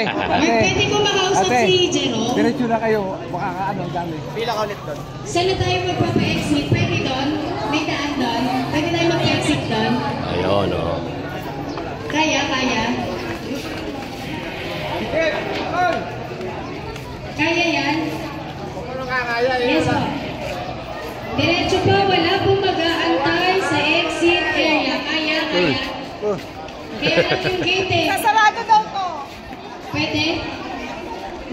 Pwede ko makausap si Jerome? Diretso na kayo, baka ano, dami. Pila ka ulit doon? Saan na tayo magpapa-exit? Pwede doon? May daan doon? Pwede tayo mag-exit doon? Ayun, o. Kaya? Kaya yan? Yes po. Diretso po, wala pong mag-aantay sa exit area. Kaya. Kaya lang yung gate eh. Sasarado daw to. Pwede?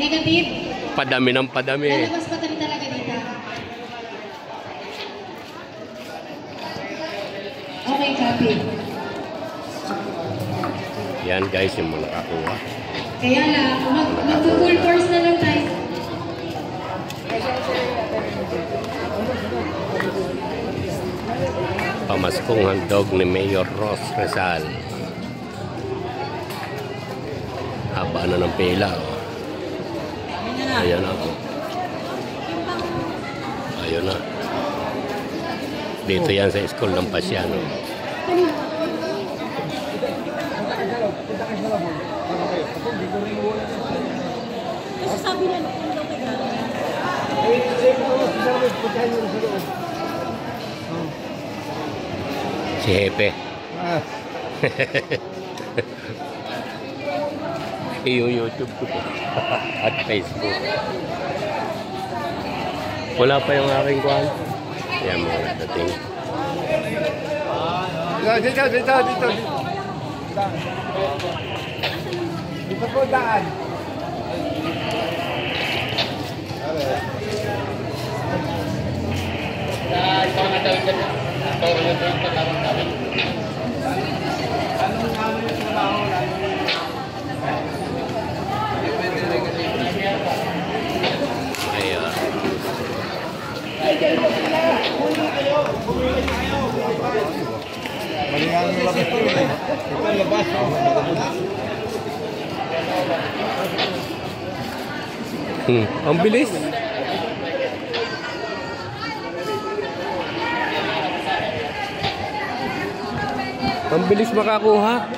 Negative? Padami ng padami. Lalabas pa tayo talaga dito. Okay, copy. Yan guys, yung mga nakakuha. Kaya lang, mag-full force na lang tayo. Pamaskong handog ni Mayor Ross Rizal. Haba na ng pila. Oh. Ayan na. Oh. Ayun na. Dito yan sa school ng Pasiano. Sabi na Si Hepe. Yung YouTube ko po. At Facebook. Wala pa yung aking kuhan. Yan mga dating. Dito. Dito po daan. Ang bilis. Ang bilis makakuha.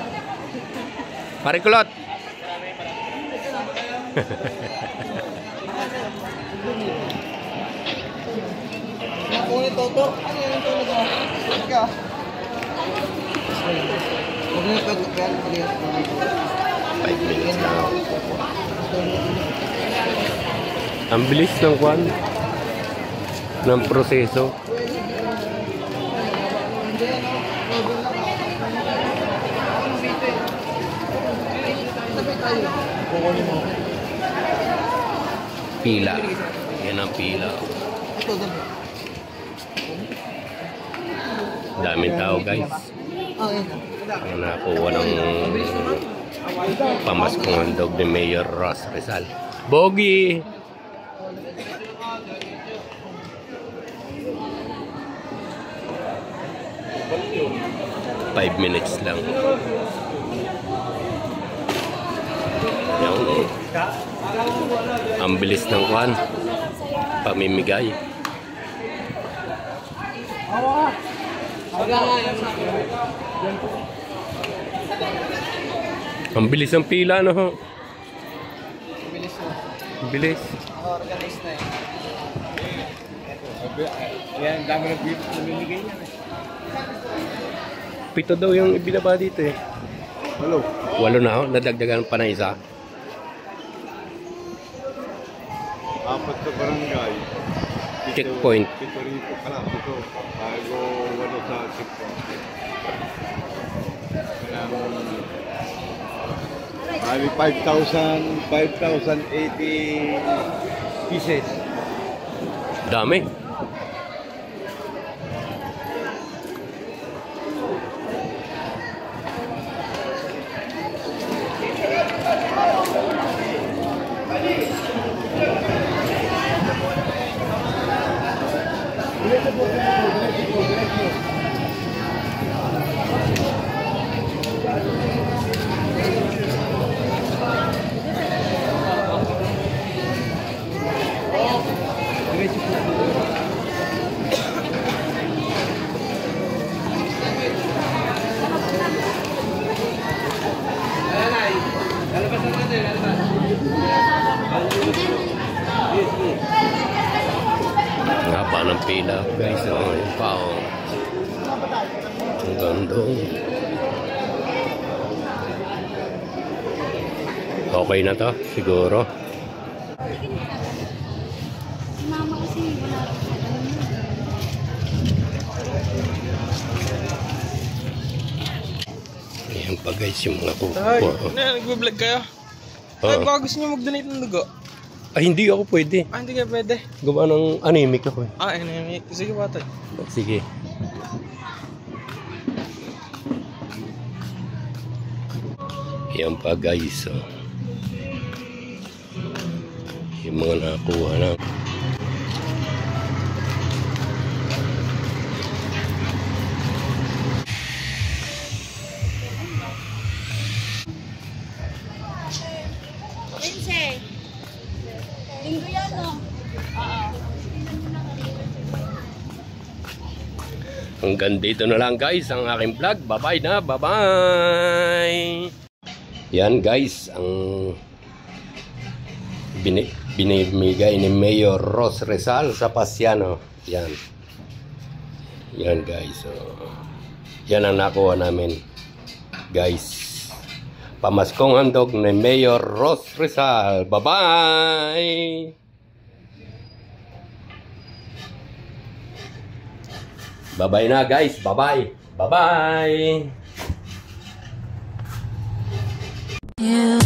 Pare Kulot. Nakuha toto. Ano yung tulog mo? Ika. Huwag na pagkakan. 5 minutes na ako. Ang bilis ng kwan. Ng proseso. Pila. Yan ang pila. Daming tao guys. Ang nakuha ng pamaskong handog ni Mayor Ross Rizal. Bogi! Five minutes lang. Yan. Ang bilis ng kwan. Pamimigay. Ang bilis ng pila, no? Bilis na. Ang bilis. Organized na eh. Yan, dami ng beef na binigay niya. 7 daw yung ibinaba dito eh. Hello. 8 na, nadagdagan pa na isa. 4 sa barangay. Checkpoint. 7 rito pala. Ito. Bago 8 sa checkpoint. Bali 5,080 pieces. Dami. Diretso po. pila guys. Oh, yung pao. Ang ganda. Okay na to, siguro. Mama kasi wala. Ayan pa guys yung mga kuko. Tay, nag-vlog kayo? Tay, baka gusto nyo mag-donate ng dugo? Ay, hindi ako pwede. Ah, hindi kayo pwede. Gawa ng anemic ako eh. Ah, anemic. Sige pa, tay. Sige. Ayan pa guys. Oh. Yung mga nakuha na. Lindsay. Linggo yan, no? Oo. Hanggang dito na lang guys ang aking vlog. Bye-bye na. Bye-bye. Yan guys ang binibigay ni Mayor Ros Rizal sa Pasiano. Yan. Yan guys. Oh. Yan ang nakuha namin. Guys. Pamaskong handog ni Mayor Ros Rizal. Bye-bye. Bye-bye na guys. Bye-bye. Bye-bye. Yeah.